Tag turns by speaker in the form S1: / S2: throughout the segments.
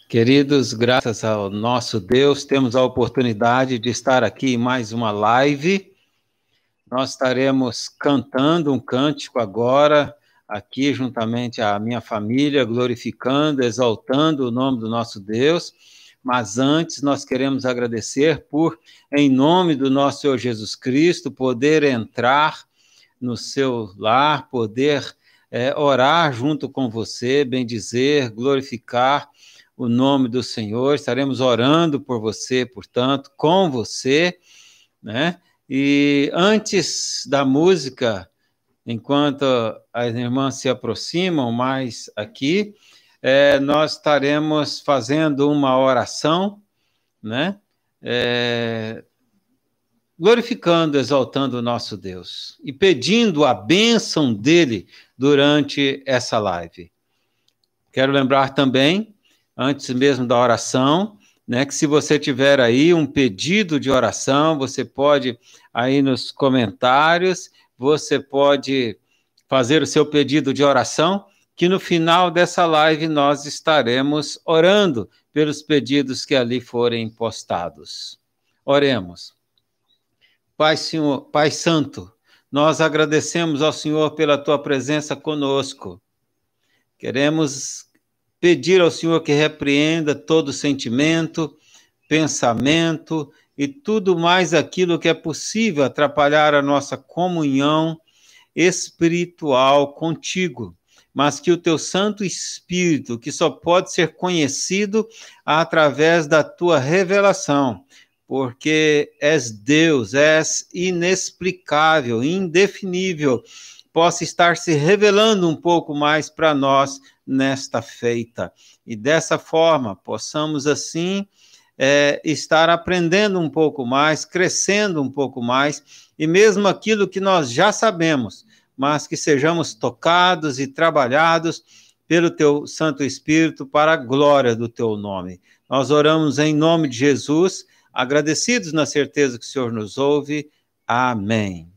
S1: Queridos, graças ao nosso Deus, temos a oportunidade de estar aqui em mais uma live. Nós estaremos cantando um cântico agora, aqui juntamente à minha família, glorificando, exaltando o nome do nosso Deus. Mas antes nós queremos agradecer por, em nome do nosso Senhor Jesus Cristo, poder entrar no seu lar, poder orar junto com você, bendizer, glorificar o nome do Senhor. Estaremos orando por você, portanto, com você, né? E antes da música, enquanto as irmãs se aproximam mais aqui, nós estaremos fazendo uma oração, né? Glorificando, exaltando o nosso Deus e pedindo a bênção dele durante essa live. Quero lembrar também, antes mesmo da oração, né, que se você tiver aí um pedido de oração, você pode, aí nos comentários, você pode fazer o seu pedido de oração, que no final dessa live nós estaremos orando pelos pedidos que ali forem postados. Oremos. Pai Santo, nós agradecemos ao Senhor pela tua presença conosco. Queremos pedir ao Senhor que repreenda todo sentimento, pensamento e tudo mais aquilo que é possível atrapalhar a nossa comunhão espiritual contigo, mas que o teu Santo Espírito, que só pode ser conhecido através da tua revelação, porque és Deus, és inexplicável, indefinível, possa estar se revelando um pouco mais para nós nesta feita. E dessa forma, possamos assim estar aprendendo um pouco mais, crescendo um pouco mais, e mesmo aquilo que nós já sabemos, mas que sejamos tocados e trabalhados pelo teu Santo Espírito para a glória do teu nome. Nós oramos em nome de Jesus, agradecidos na certeza que o Senhor nos ouve. Amém.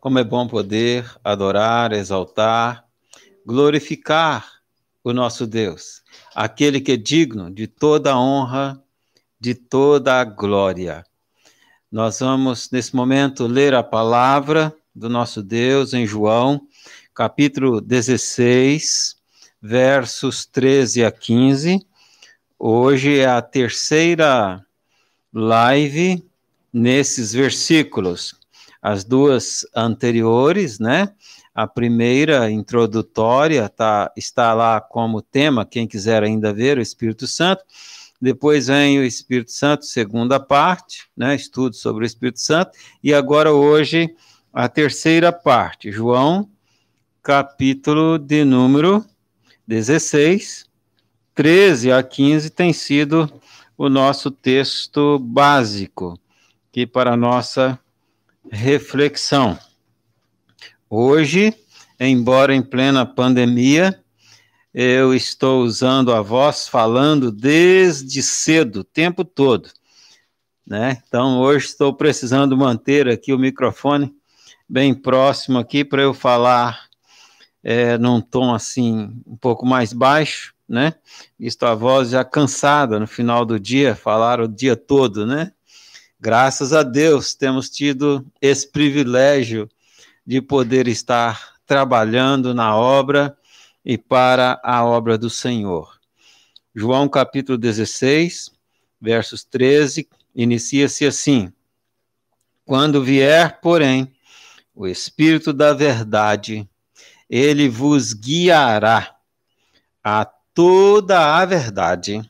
S1: Como é bom poder adorar, exaltar, glorificar o nosso Deus, aquele que é digno de toda a honra, de toda a glória. Nós vamos, nesse momento, ler a palavra do nosso Deus em João, capítulo 16, versos 13 a 15. Hoje é a terceira live nesses versículos. As duas anteriores, né? A primeira, introdutória, está lá como tema, quem quiser ainda ver, o Espírito Santo. Depois vem o Espírito Santo, segunda parte, né, estudo sobre o Espírito Santo. E agora, hoje, a terceira parte, João, capítulo de número 16, 13 a 15, tem sido o nosso texto básico aqui para a nossa reflexão. Hoje, embora em plena pandemia, eu estou usando a voz falando desde cedo, o tempo todo, né? Então, hoje estou precisando manter aqui o microfone bem próximo aqui para eu falar num tom assim um pouco mais baixo, né? Visto a voz já cansada no final do dia, falar o dia todo, né? Graças a Deus temos tido esse privilégio de poder estar trabalhando na obra e para a obra do Senhor. João capítulo 16, versos 13, inicia-se assim: Quando vier, porém, o Espírito da verdade, ele vos guiará a toda a verdade,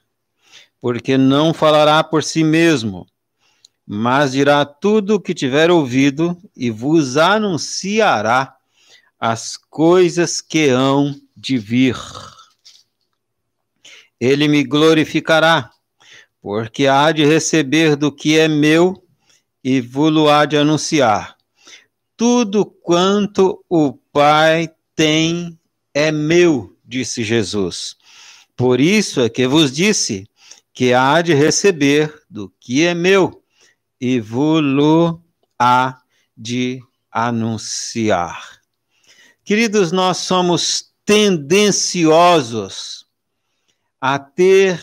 S1: porque não falará por si mesmo, mas dirá tudo o que tiver ouvido e vos anunciará as coisas que hão de vir. Ele me glorificará, porque há de receber do que é meu e vos há de anunciar. Tudo quanto o Pai tem é meu, disse Jesus. Por isso é que vos disse que há de receber do que é meu e vos há de anunciar. Queridos, nós somos tendenciosos a ter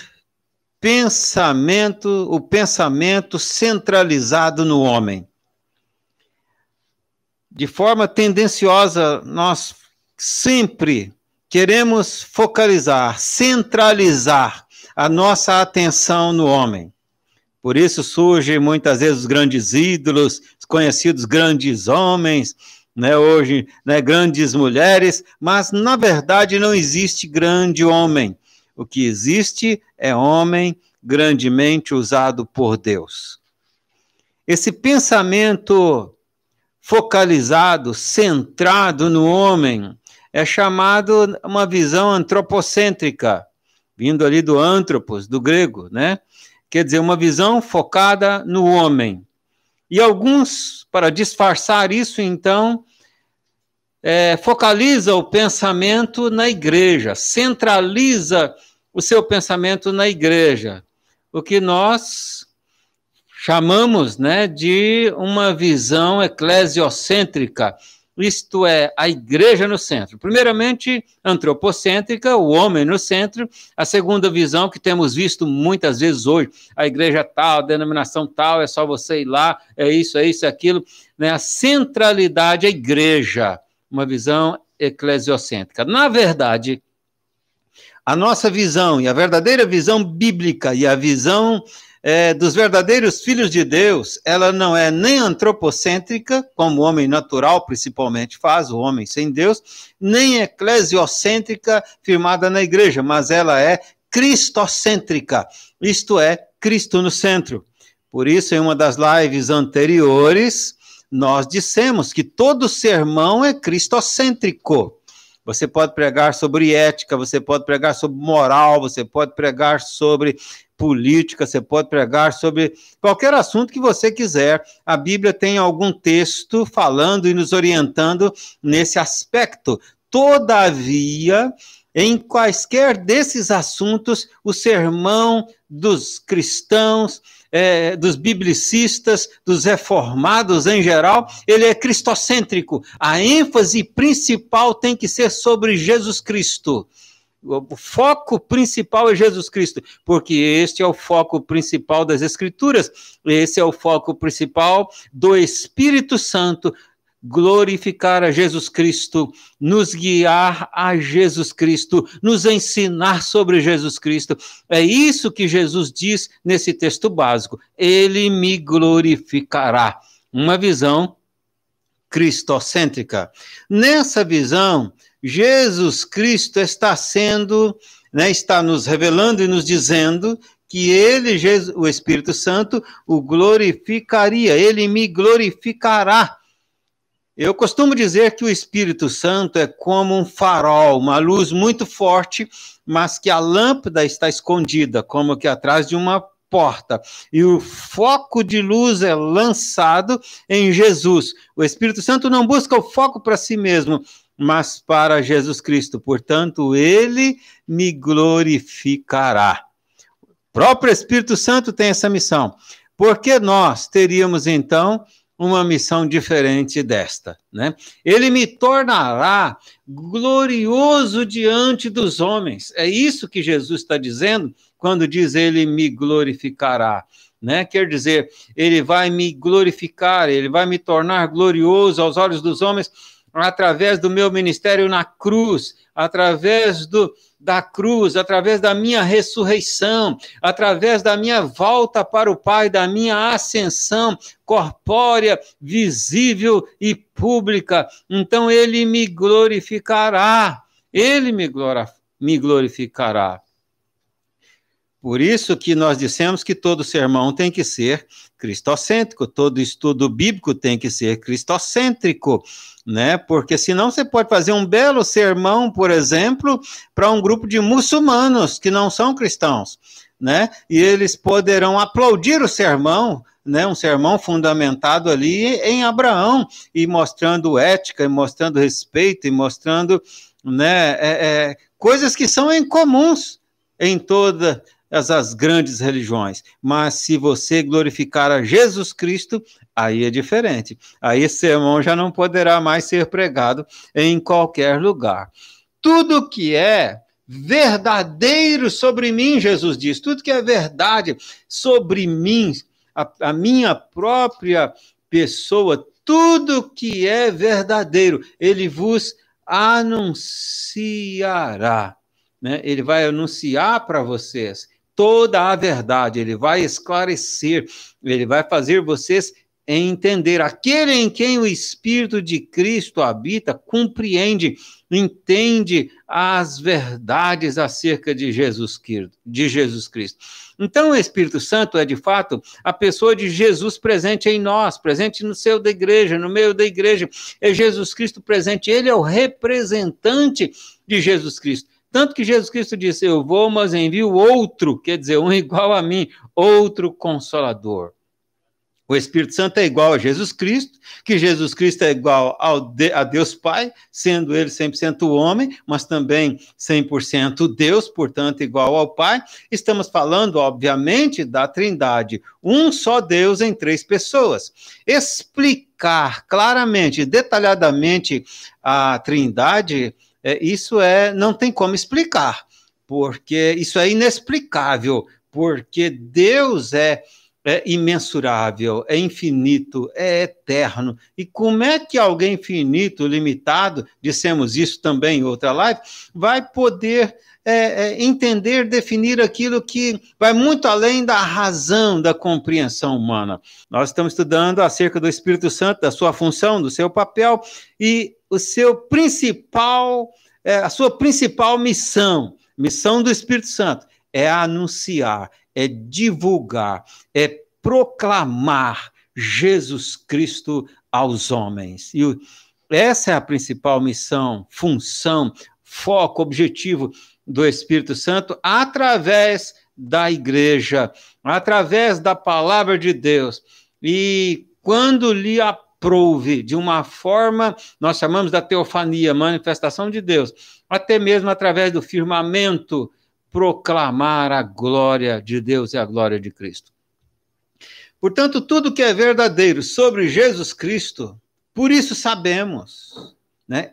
S1: o pensamento centralizado no homem. De forma tendenciosa, nós sempre queremos focalizar, centralizar a nossa atenção no homem. Por isso surgem muitas vezes os grandes ídolos, os conhecidos grandes homens, né, hoje, né, grandes mulheres, mas na verdade não existe grande homem. O que existe é homem grandemente usado por Deus. Esse pensamento focalizado, centrado no homem, é chamado uma visão antropocêntrica, vindo ali do antropos, do grego, né? Quer dizer, uma visão focada no homem. E alguns, para disfarçar isso, então, focaliza o pensamento na igreja, centraliza o seu pensamento na igreja, o que nós chamamos, né, de uma visão eclesiocêntrica, isto é, a igreja no centro. Primeiramente, antropocêntrica, o homem no centro. A segunda visão, que temos visto muitas vezes hoje, a igreja tal, a denominação tal, é só você ir lá, é isso, aquilo, né? A centralidade, a igreja, uma visão eclesiocêntrica. Na verdade, a nossa visão e a verdadeira visão bíblica e a visão dos verdadeiros filhos de Deus, ela não é nem antropocêntrica, como o homem natural principalmente faz, o homem sem Deus, nem eclesiocêntrica, firmada na igreja, mas ela é cristocêntrica, isto é, Cristo no centro. Por isso, em uma das lives anteriores, nós dissemos que todo sermão é cristocêntrico. Você pode pregar sobre ética, você pode pregar sobre moral, você pode pregar sobre política, você pode pregar sobre qualquer assunto que você quiser. A Bíblia tem algum texto falando e nos orientando nesse aspecto. Todavia, em quaisquer desses assuntos, o sermão dos cristãos, dos biblicistas, dos reformados em geral, ele é cristocêntrico. A ênfase principal tem que ser sobre Jesus Cristo. O foco principal é Jesus Cristo, porque este é o foco principal das Escrituras, esse é o foco principal do Espírito Santo, glorificar a Jesus Cristo, nos guiar a Jesus Cristo, nos ensinar sobre Jesus Cristo. É isso que Jesus diz nesse texto básico. Ele me glorificará. Uma visão cristocêntrica. Nessa visão, Jesus Cristo está sendo, está nos revelando e nos dizendo que ele, Jesus, o Espírito Santo, o glorificaria, ele me glorificará. Eu costumo dizer que o Espírito Santo é como um farol, uma luz muito forte, mas que a lâmpada está escondida, como que atrás de uma porta. E o foco de luz é lançado em Jesus. O Espírito Santo não busca o foco para si mesmo, mas para Jesus Cristo. Portanto, ele me glorificará. O próprio Espírito Santo tem essa missão. Porque nós teríamos, então, uma missão diferente desta, Ele me tornará glorioso diante dos homens. É isso que Jesus está dizendo quando diz ele me glorificará, Quer dizer, ele vai me glorificar, ele vai me tornar glorioso aos olhos dos homens através do meu ministério na cruz, através da cruz, através da minha ressurreição, através da minha volta para o Pai, da minha ascensão corpórea, visível e pública. Então, ele me glorificará. Ele me glorificará. Por isso que nós dissemos que todo sermão tem que ser cristocêntrico, todo estudo bíblico tem que ser cristocêntrico, Porque senão você pode fazer um belo sermão, por exemplo, para um grupo de muçulmanos que não são cristãos, E eles poderão aplaudir o sermão, um sermão fundamentado ali em Abraão, e mostrando ética, e mostrando respeito, e mostrando coisas que são incomuns em todas as grandes religiões. Mas se você glorificar a Jesus Cristo, aí é diferente. Aí esse sermão já não poderá mais ser pregado em qualquer lugar. Tudo que é verdadeiro sobre mim, Jesus diz, tudo que é verdade sobre mim, a minha própria pessoa, tudo que é verdadeiro, ele vos anunciará, Ele vai anunciar para vocês toda a verdade, ele vai esclarecer, ele vai fazer vocês entender. Aquele em quem o Espírito de Cristo habita, compreende, entende as verdades acerca de Jesus Cristo. Então, o Espírito Santo é, de fato, a pessoa de Jesus presente em nós, presente no seio da igreja, no meio da igreja. É Jesus Cristo presente, ele é o representante de Jesus Cristo. Tanto que Jesus Cristo disse, eu vou, mas envio outro, quer dizer, um igual a mim, outro Consolador. O Espírito Santo é igual a Jesus Cristo, que Jesus Cristo é igual a Deus Pai, sendo ele 100% homem, mas também 100% Deus, portanto, igual ao Pai. Estamos falando, obviamente, da Trindade, um só Deus em 3 pessoas. Explicar claramente, detalhadamente a Trindade, não tem como explicar, porque isso é inexplicável, porque Deus é imensurável, é infinito, é eterno. E como é que alguém finito, limitado, dissemos isso também em outra live, vai poder entender, definir aquilo que vai muito além da razão, da compreensão humana? Nós estamos estudando acerca do Espírito Santo, da sua função, do seu papel e a sua principal missão do Espírito Santo é anunciar, é divulgar, é proclamar Jesus Cristo aos homens. E essa é a principal missão, função, foco, objetivo do Espírito Santo através da igreja, através da palavra de Deus. E quando lhe aprouve de uma forma, nós chamamos da teofania, manifestação de Deus, até mesmo através do firmamento, proclamar a glória de Deus e a glória de Cristo. Portanto, tudo que é verdadeiro sobre Jesus Cristo, por isso sabemos,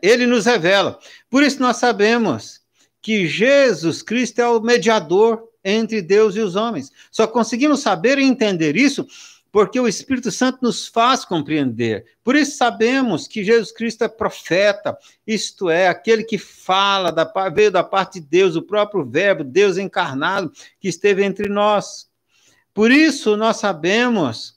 S1: Ele nos revela. Por isso nós sabemos que Jesus Cristo é o mediador entre Deus e os homens. Só conseguimos saber e entender isso porque o Espírito Santo nos faz compreender. Por isso sabemos que Jesus Cristo é profeta, isto é, aquele que fala, veio da parte de Deus, o próprio Verbo, Deus encarnado, que esteve entre nós. Por isso nós sabemos,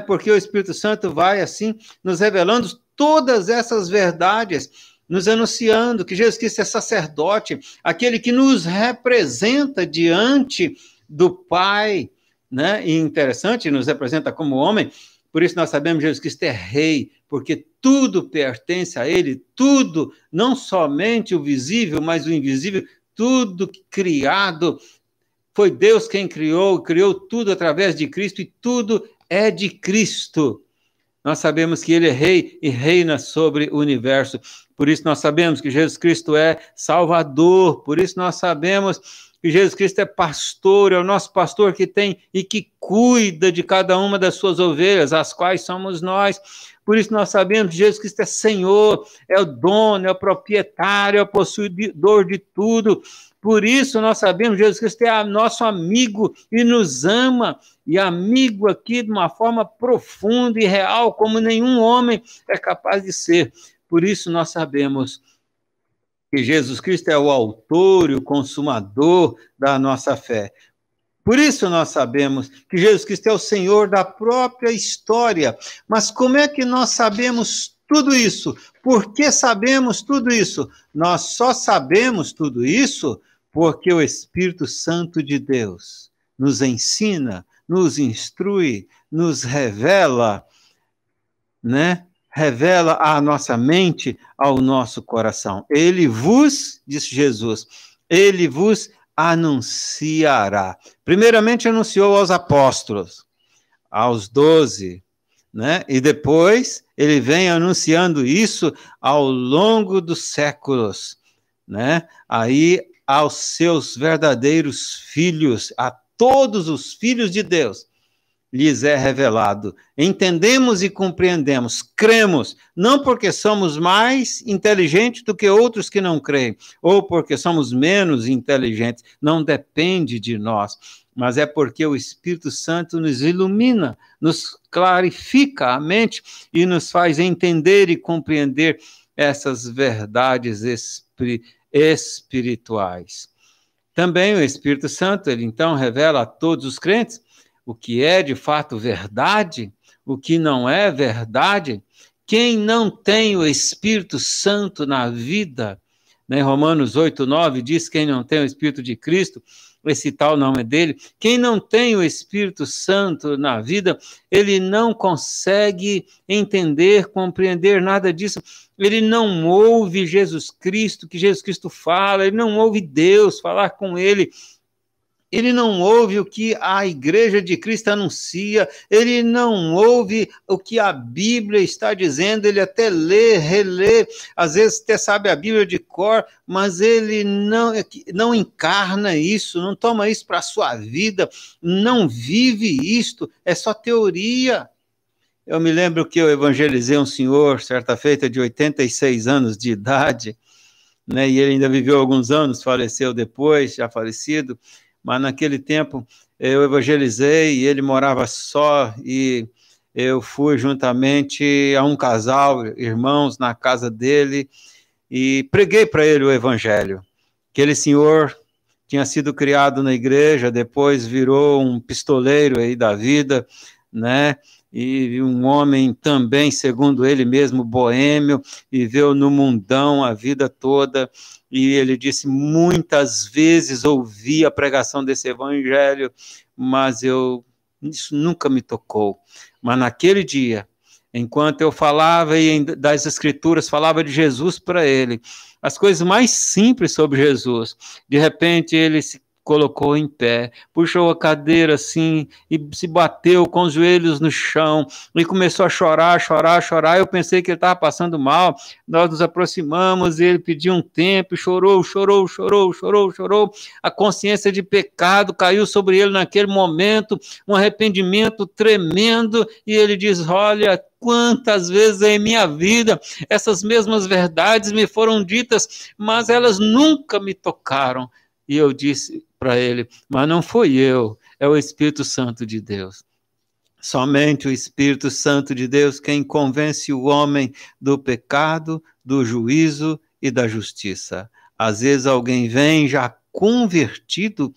S1: porque o Espírito Santo vai, assim, nos revelando todas essas verdades, nos anunciando que Jesus Cristo é sacerdote, aquele que nos representa diante do Pai, né? E interessante, nos representa como homem, por isso nós sabemos que Jesus Cristo é rei, porque tudo pertence a ele, tudo, não somente o visível, mas o invisível, tudo criado, foi Deus quem criou tudo através de Cristo e tudo é de Cristo. Nós sabemos que ele é rei e reina sobre o universo. Por isso nós sabemos que Jesus Cristo é Salvador. Por isso nós sabemos que Jesus Cristo é pastor, é o nosso pastor que tem e que cuida de cada uma das suas ovelhas, as quais somos nós. Por isso nós sabemos que Jesus Cristo é Senhor, é o dono, é o proprietário, é o possuidor de tudo. Por isso nós sabemos que Jesus Cristo é nosso amigo e nos ama, e amigo aqui de uma forma profunda e real, como nenhum homem é capaz de ser. Por isso nós sabemos que Jesus Cristo é o autor e o consumador da nossa fé. Por isso nós sabemos que Jesus Cristo é o Senhor da própria história. Mas como é que nós sabemos tudo isso? Por que sabemos tudo isso? Nós só sabemos tudo isso porque o Espírito Santo de Deus nos ensina, nos instrui, nos revela, né? Revela à nossa mente, ao nosso coração. Ele vos, disse Jesus, ele vos anunciará. Primeiramente anunciou aos apóstolos, aos 12, né? E depois ele vem anunciando isso ao longo dos séculos, né? Aí aos seus verdadeiros filhos, a todos os filhos de Deus, lhes é revelado. Entendemos e compreendemos, cremos, não porque somos mais inteligentes do que outros que não creem, ou porque somos menos inteligentes, não depende de nós, mas é porque o Espírito Santo nos ilumina, nos clarifica a mente e nos faz entender e compreender essas verdades espirituais. Também o Espírito Santo, ele então revela a todos os crentes o que é de fato verdade, o que não é verdade. Quem não tem o Espírito Santo na vida, né? Romanos 8:9 diz: quem não tem o Espírito de Cristo, esse tal não é dele. Quem não tem o Espírito Santo na vida, ele não consegue entender, compreender nada disso. Ele não ouve Jesus Cristo, que Jesus Cristo fala, ele não ouve Deus falar com ele. Ele não ouve o que a Igreja de Cristo anuncia, ele não ouve o que a Bíblia está dizendo, ele até lê, relê, às vezes até sabe a Bíblia de cor, mas ele não encarna isso, não toma isso para a sua vida, não vive isto, é só teoria. Eu me lembro que eu evangelizei um senhor, certa feita, de 86 anos de idade, né, e ele ainda viveu alguns anos, faleceu depois, já falecido, mas naquele tempo eu evangelizei e ele morava só e eu fui juntamente a um casal, irmãos, na casa dele e preguei para ele o evangelho. Aquele senhor tinha sido criado na igreja, depois virou um pistoleiro aí da vida, né? E um homem também, segundo ele mesmo, boêmio, viveu no mundão a vida toda, e ele disse, muitas vezes ouvi a pregação desse evangelho, mas isso nunca me tocou. Mas naquele dia, enquanto eu falava das Escrituras, falava de Jesus para ele, as coisas mais simples sobre Jesus, de repente ele se colocou em pé, puxou a cadeira assim e se bateu com os joelhos no chão e começou a chorar. Eu pensei que ele estava passando mal. Nós nos aproximamos, ele pediu um tempo, chorou. A consciência de pecado caiu sobre ele naquele momento, um arrependimento tremendo, e ele diz, olha, quantas vezes em minha vida essas mesmas verdades me foram ditas, mas elas nunca me tocaram. E eu disse para ele, mas não fui eu, é o Espírito Santo de Deus. Somente o Espírito Santo de Deus quem convence o homem do pecado, do juízo e da justiça. Às vezes alguém vem já convertido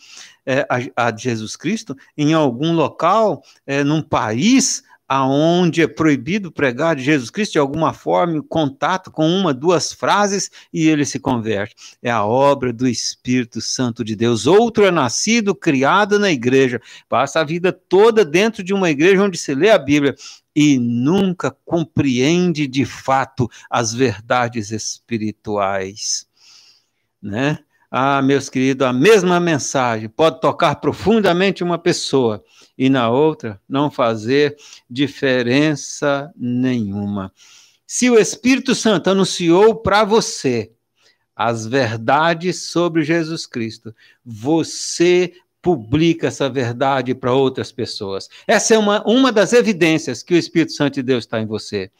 S1: a Jesus Cristo em algum local, num país aonde é proibido pregar de Jesus Cristo de alguma forma, em contato com uma, duas frases, e ele se converte. É a obra do Espírito Santo de Deus. Outro é nascido, criado na igreja, passa a vida toda dentro de uma igreja onde se lê a Bíblia e nunca compreende de fato as verdades espirituais, né? Ah, meus queridos, a mesma mensagem pode tocar profundamente uma pessoa e na outra não fazer diferença nenhuma. Se o Espírito Santo anunciou para você as verdades sobre Jesus Cristo, você publica essa verdade para outras pessoas. Essa é uma das evidências que o Espírito Santo de Deus está em você.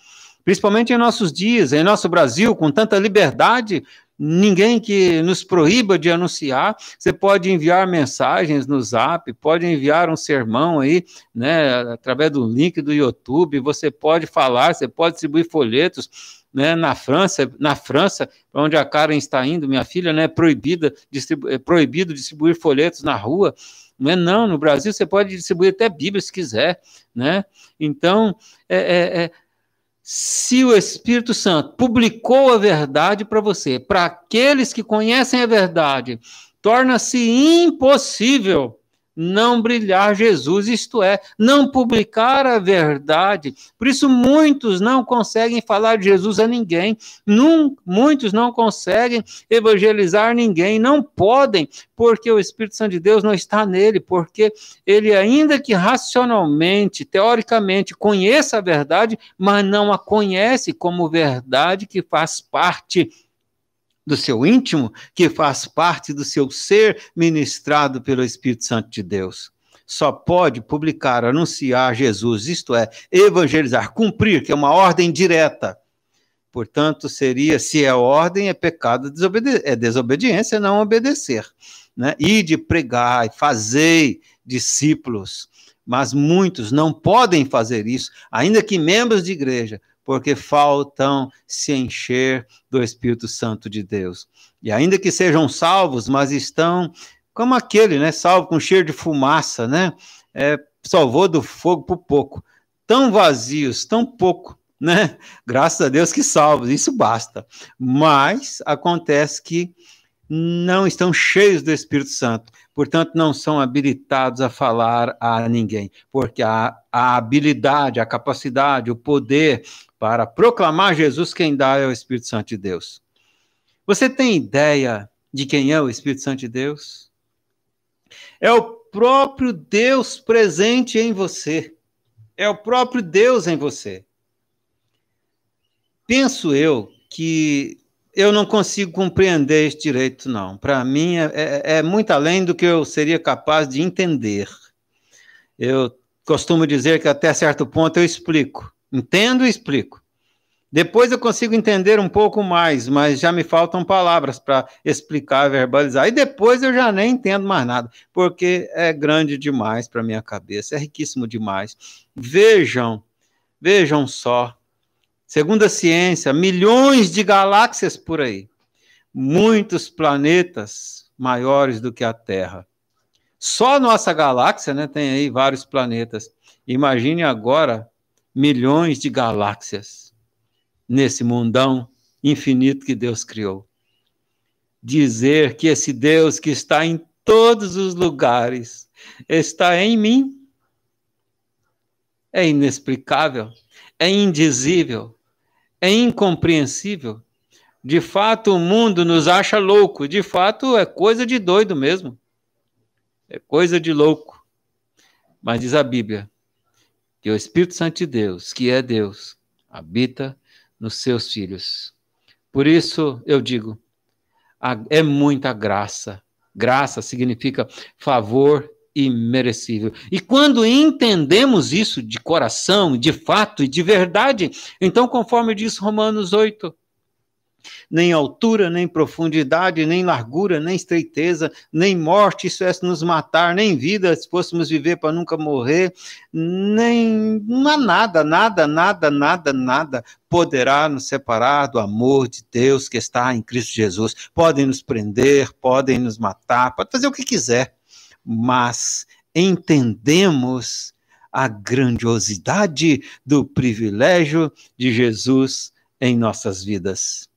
S1: Principalmente em nossos dias, em nosso Brasil, com tanta liberdade, ninguém que nos proíba de anunciar. Você pode enviar mensagens no Zap, pode enviar um sermão aí, né, através do link do YouTube, você pode falar, você pode distribuir folhetos, né, na França, onde a Karen está indo, minha filha, né, é proibido distribuir folhetos na rua. Não, no Brasil você pode distribuir até Bíblia se quiser, né? Então, se o Espírito Santo publicou a verdade para você, para aqueles que conhecem a verdade, torna-se impossível não brilhar Jesus, isto é, não publicar a verdade. Por isso, muitos não conseguem falar de Jesus a ninguém, muitos não conseguem evangelizar ninguém, não podem, porque o Espírito Santo de Deus não está nele, porque ele, ainda que racionalmente, teoricamente, conheça a verdade, mas não a conhece como verdade que faz parte do seu íntimo, que faz parte do seu ser ministrado pelo Espírito Santo de Deus. Só pode publicar, anunciar Jesus, isto é, evangelizar, cumprir, que é uma ordem direta. Portanto, se é ordem, é pecado, é desobediência não obedecer, né? E de pregar, e fazer discípulos. Mas muitos não podem fazer isso, ainda que membros de igreja, porque faltam se encher do Espírito Santo de Deus. E ainda que sejam salvos, mas estão como aquele, né, salvo com cheiro de fumaça, né, salvou do fogo por pouco, tão vazios, tão pouco, né, graças a Deus que salvos, isso basta. Mas acontece que não estão cheios do Espírito Santo, portanto não são habilitados a falar a ninguém, porque a habilidade, a capacidade, o poder para proclamar Jesus, quem dá é o Espírito Santo de Deus. Você tem ideia de quem é o Espírito Santo de Deus? É o próprio Deus presente em você. É o próprio Deus em você. Penso eu que eu não consigo compreender esse direito, não. Para mim, é muito além do que eu seria capaz de entender. Eu costumo dizer que até certo ponto eu explico. Entendo e explico. Depois eu consigo entender um pouco mais, mas já me faltam palavras para explicar, verbalizar. E depois eu já nem entendo mais nada, porque é grande demais para minha cabeça, é riquíssimo demais. Vejam só. Segundo a ciência, milhões de galáxias por aí. Muitos planetas maiores do que a Terra. Só nossa galáxia, né, tem aí vários planetas. Imagine agora milhões de galáxias nesse mundão infinito que Deus criou. Dizer que esse Deus que está em todos os lugares está em mim é inexplicável, é indizível, é incompreensível. De fato, o mundo nos acha louco, de fato é coisa de doido mesmo, é coisa de louco. Mas diz a Bíblia que o Espírito Santo de Deus, que é Deus, habita nos seus filhos. Por isso eu digo, é muita graça. Graça significa favor imerecível. E quando entendemos isso de coração, de fato e de verdade, então, conforme diz Romanos 8, nem altura, nem profundidade, nem largura, nem estreiteza, nem morte, isso é nos matar, nem vida, se fôssemos viver para nunca morrer, nem nada poderá nos separar do amor de Deus que está em Cristo Jesus. Podem nos prender, podem nos matar, pode fazer o que quiser, mas entendemos a grandiosidade do privilégio de Jesus em nossas vidas.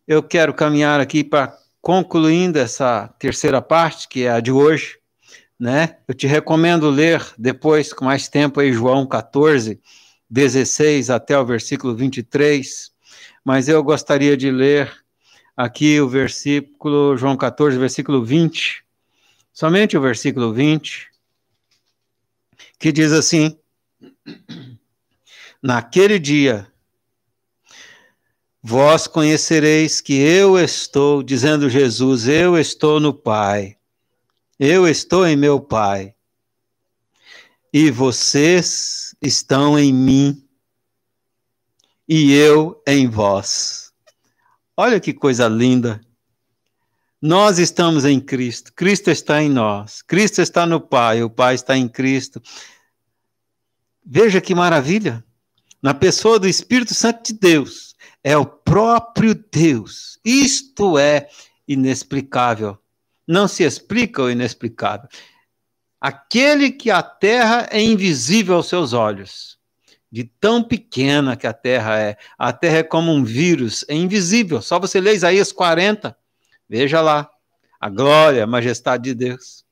S1: Eu quero caminhar aqui para concluindo essa terceira parte, que é a de hoje, né? Eu te recomendo ler depois, com mais tempo, aí, João 14, 16 até o versículo 23, mas eu gostaria de ler aqui o versículo, João 14, versículo 20, somente o versículo 20, que diz assim: naquele dia, vós conhecereis que eu estou, dizendo Jesus, eu estou no Pai, eu estou em meu Pai, e vocês estão em mim, e eu em vós. Olha que coisa linda. Nós estamos em Cristo, Cristo está em nós, Cristo está no Pai, o Pai está em Cristo. Veja que maravilha. Na pessoa do Espírito Santo de Deus, é o próprio Deus. Isto é inexplicável. Não se explica o inexplicável. Aquele que a terra é invisível aos seus olhos, de tão pequena que a terra é. A terra é como um vírus, é invisível. Só você lê Isaías 40, veja lá, a glória, a majestade de Deus.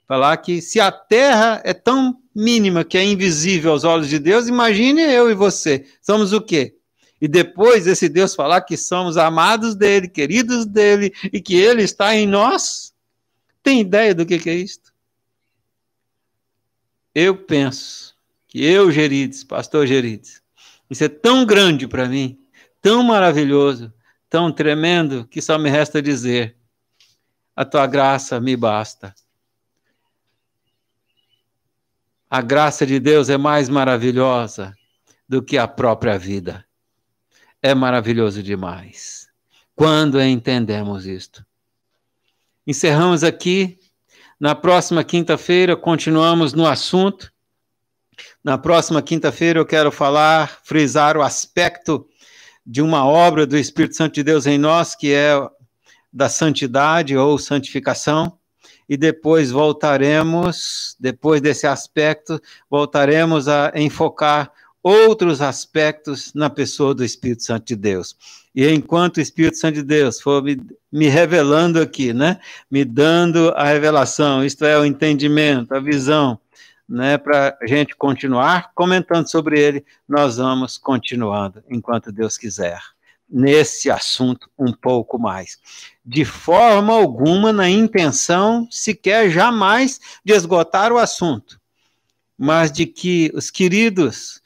S1: Falar que se a terra é tão mínima que é invisível aos olhos de Deus, imagine eu e você, somos o quê? E depois esse Deus falar que somos amados dele, queridos dele, e que ele está em nós, tem ideia do que é isto? Eu penso que eu, Gerides, pastor Gerides, isso é tão grande para mim, tão maravilhoso, tão tremendo, que só me resta dizer, a tua graça me basta. A graça de Deus é mais maravilhosa do que a própria vida. É maravilhoso demais. Quando entendemos isto? Encerramos aqui. Na próxima quinta-feira, continuamos no assunto. Na próxima quinta-feira, eu quero frisar o aspecto de uma obra do Espírito Santo de Deus em nós, que é da santidade ou santificação. E depois voltaremos, depois desse aspecto, voltaremos a enfocar outros aspectos na pessoa do Espírito Santo de Deus. E enquanto o Espírito Santo de Deus for me revelando aqui, né, me dando a revelação, isto é, o entendimento, a visão, né, para a gente continuar comentando sobre ele, nós vamos continuando, enquanto Deus quiser, nesse assunto um pouco mais. De forma alguma, na intenção, sequer jamais, de esgotar o assunto, mas de que os queridos,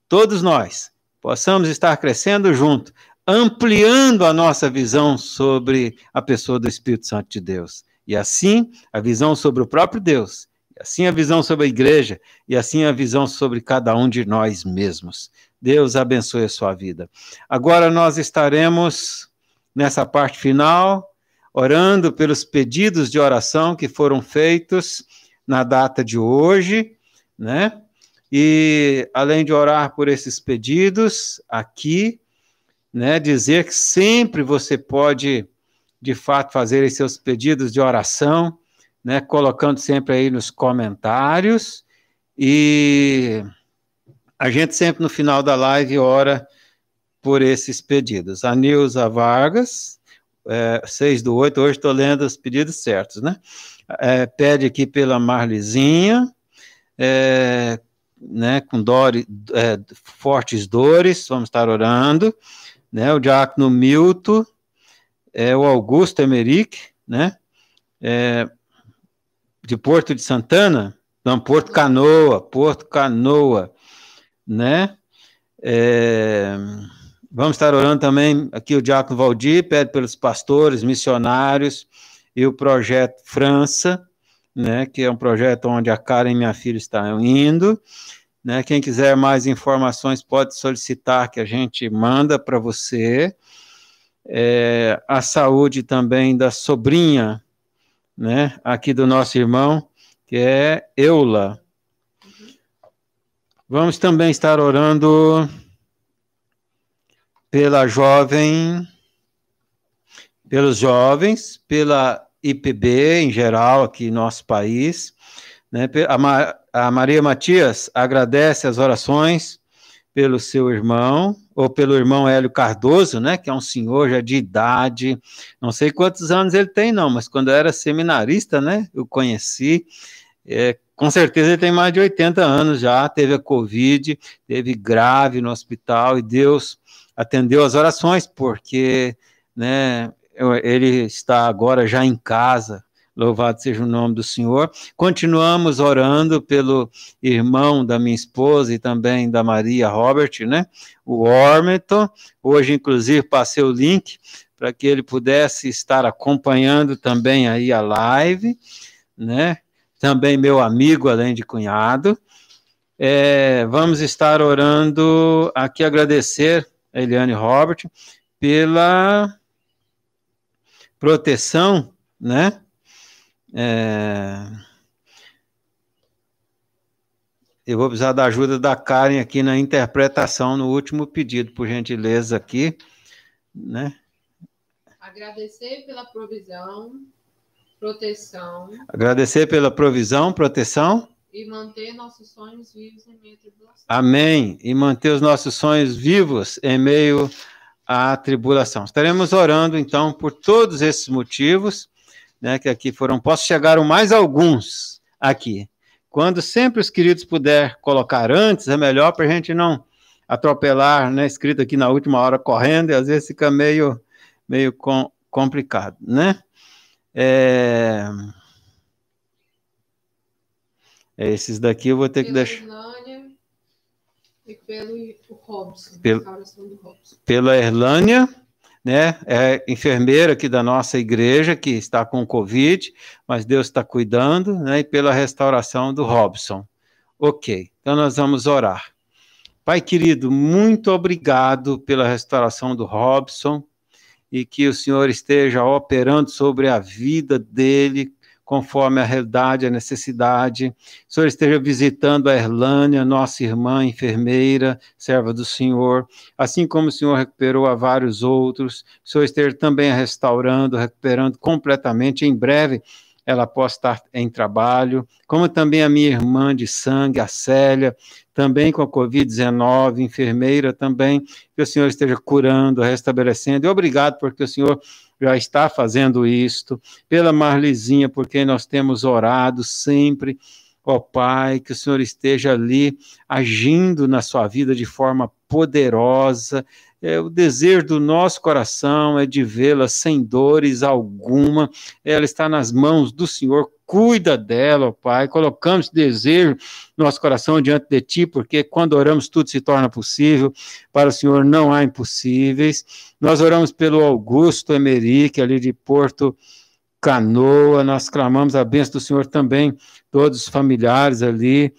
S1: todos nós, possamos estar crescendo junto, ampliando a nossa visão sobre a pessoa do Espírito Santo de Deus. E assim, a visão sobre o próprio Deus, e assim a visão sobre a igreja, e assim a visão sobre cada um de nós mesmos. Deus abençoe a sua vida. Agora nós estaremos nessa parte final, orando pelos pedidos de oração que foram feitos na data de hoje, né? E além de orar por esses pedidos aqui, né, dizer que sempre você pode, de fato, fazer os seus pedidos de oração, né, colocando sempre aí nos comentários, e a gente sempre no final da live ora por esses pedidos. A Nilza Vargas, 6/8, hoje estou lendo os pedidos certos, né? Pede aqui pela Marlizinha, né, com fortes dores, vamos estar orando, né? O diácono Milton, o Augusto Emerick, né? De Porto de Santana, não, Porto Canoa, né? Vamos estar orando também, aqui o diácono Valdir pede pelos pastores, missionários, e o projeto França, né, que é um projeto onde a Karen e minha filha estão indo, né? Quem quiser mais informações pode solicitar, que a gente manda para você. A saúde também da sobrinha, né, aqui do nosso irmão, que é Eula. Vamos também estar orando pelos jovens, pela IPB em geral, aqui no nosso país, né? A Maria Matias agradece as orações pelo seu irmão, ou pelo irmão Hélio Cardoso, né, que é um senhor já de idade, não sei quantos anos ele tem não, mas quando eu era seminarista, né, eu conheci, com certeza ele tem mais de 80 anos já, teve a Covid, teve grave no hospital, e Deus atendeu as orações, porque, né, ele está agora já em casa, louvado seja o nome do Senhor. Continuamos orando pelo irmão da minha esposa e também da Maria Robert, né, o Ormeton. Hoje, inclusive, passei o link para que ele pudesse estar acompanhando também aí a live, né, também meu amigo, além de cunhado. Vamos estar orando aqui, agradecer a Eliane Robert pela proteção, né? Eu vou precisar da ajuda da Karen aqui na interpretação no último pedido, por gentileza aqui, né?
S2: Agradecer pela provisão, proteção.
S1: Agradecer pela provisão, proteção.
S2: E manter nossos sonhos vivos em meio à tribulação.
S1: Amém. E manter os nossos sonhos vivos em meio à tribulação. Estaremos orando, então, por todos esses motivos, né, que aqui foram. Posso chegar mais alguns aqui. Quando sempre os queridos puder colocar antes, é melhor para a gente não atropelar, né, escrito aqui na última hora correndo, e às vezes fica meio complicado, né? Esses daqui eu vou ter que deixar.
S2: Erlânia e pelo Robson,
S1: pela Erlânia, né? É enfermeira aqui da nossa igreja que está com Covid, mas Deus está cuidando, né? E pela restauração do Robson. Ok, então nós vamos orar. Pai querido, muito obrigado pela restauração do Robson e que o Senhor esteja operando sobre a vida dele, conforme a realidade, a necessidade. O Senhor esteja visitando a Erlânia, nossa irmã enfermeira, serva do Senhor, assim como o Senhor recuperou a vários outros. O Senhor esteja também restaurando, recuperando completamente. Em breve ela possa estar em trabalho, como também a minha irmã de sangue, a Célia, também com a Covid-19, enfermeira também, que o Senhor esteja curando, restabelecendo. E obrigado porque o Senhor já está fazendo isto, pela Marlizinha, por quem nós temos orado sempre, ó Pai, que o Senhor esteja ali agindo na sua vida de forma poderosa. O desejo do nosso coração é de vê-la sem dores alguma. Ela está nas mãos do Senhor. Cuida dela, ó Pai. Colocamos esse desejo no nosso coração diante de Ti, porque quando oramos tudo se torna possível. Para o Senhor não há impossíveis. Nós oramos pelo Augusto Emerick, ali de Porto Canoa. Nós clamamos a bênção do Senhor também, todos os familiares ali.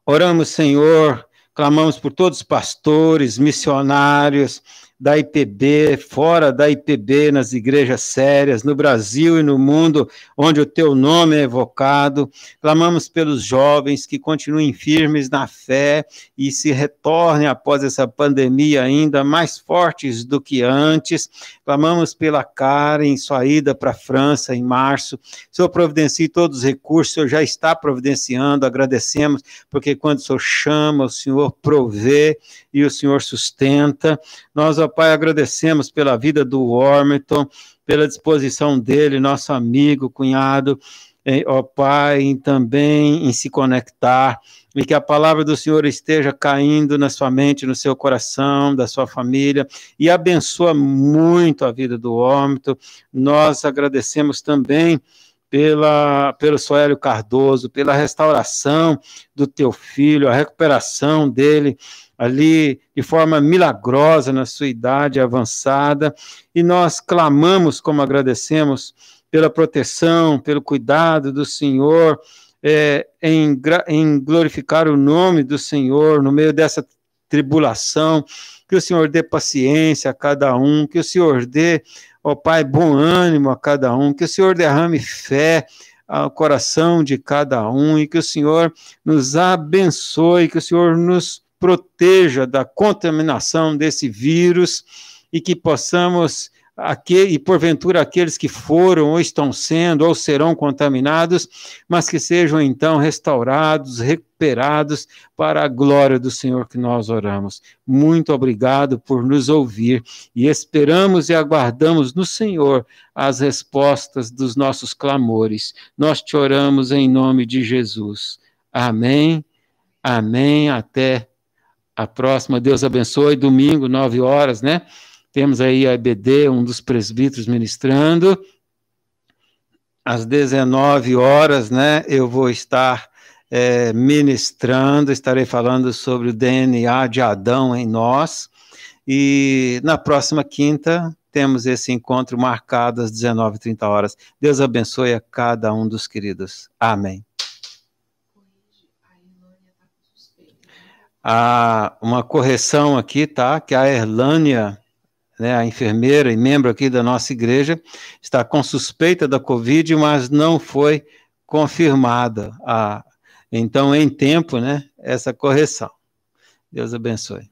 S1: Oramos, Senhor, clamamos por todos os pastores, missionários da IPB, fora da IPB, nas igrejas sérias, no Brasil e no mundo, onde o teu nome é evocado. Clamamos pelos jovens que continuem firmes na fé e se retornem após essa pandemia ainda mais fortes do que antes. Clamamos pela Karen, sua ida para a França em março. O Senhor providencie todos os recursos, o Senhor já está providenciando, agradecemos, porque quando o Senhor chama, o Senhor provê e o Senhor sustenta. Nós, ó Pai, agradecemos pela vida do Ormeton, pela disposição dele, nosso amigo, cunhado, ó Pai, também em se conectar, e que a palavra do Senhor esteja caindo na sua mente, no seu coração, da sua família, e abençoa muito a vida do Ormeton. Nós agradecemos também pelo Soélio Cardoso, pela restauração do teu filho, a recuperação dele ali de forma milagrosa na sua idade avançada, e nós clamamos, como agradecemos, pela proteção, pelo cuidado do Senhor, em glorificar o nome do Senhor no meio dessa tribulação, que o Senhor dê paciência a cada um, que o Senhor dê, ó Pai, bom ânimo a cada um, que o Senhor derrame fé ao coração de cada um, e que o Senhor nos abençoe, que o Senhor nos proteja da contaminação desse vírus, e que possamos e porventura aqueles que foram ou estão sendo ou serão contaminados, mas que sejam então restaurados, recuperados para a glória do Senhor que nós oramos. Muito obrigado por nos ouvir e esperamos e aguardamos no Senhor as respostas dos nossos clamores. Nós te oramos em nome de Jesus. Amém, amém, até a próxima. Deus abençoe. Domingo, 9 horas, né? Temos aí a EBD, um dos presbíteros ministrando. Às 19 horas, né, eu vou estar ministrando, estarei falando sobre o DNA de Adão em nós. E na próxima quinta, temos esse encontro marcado às 19h30. Deus abençoe a cada um dos queridos. Amém. Uma correção aqui, tá? Que a Erlânia, né, a enfermeira e membro aqui da nossa igreja, está com suspeita da Covid, mas não foi confirmada. Então, em tempo, né, essa correção. Deus abençoe.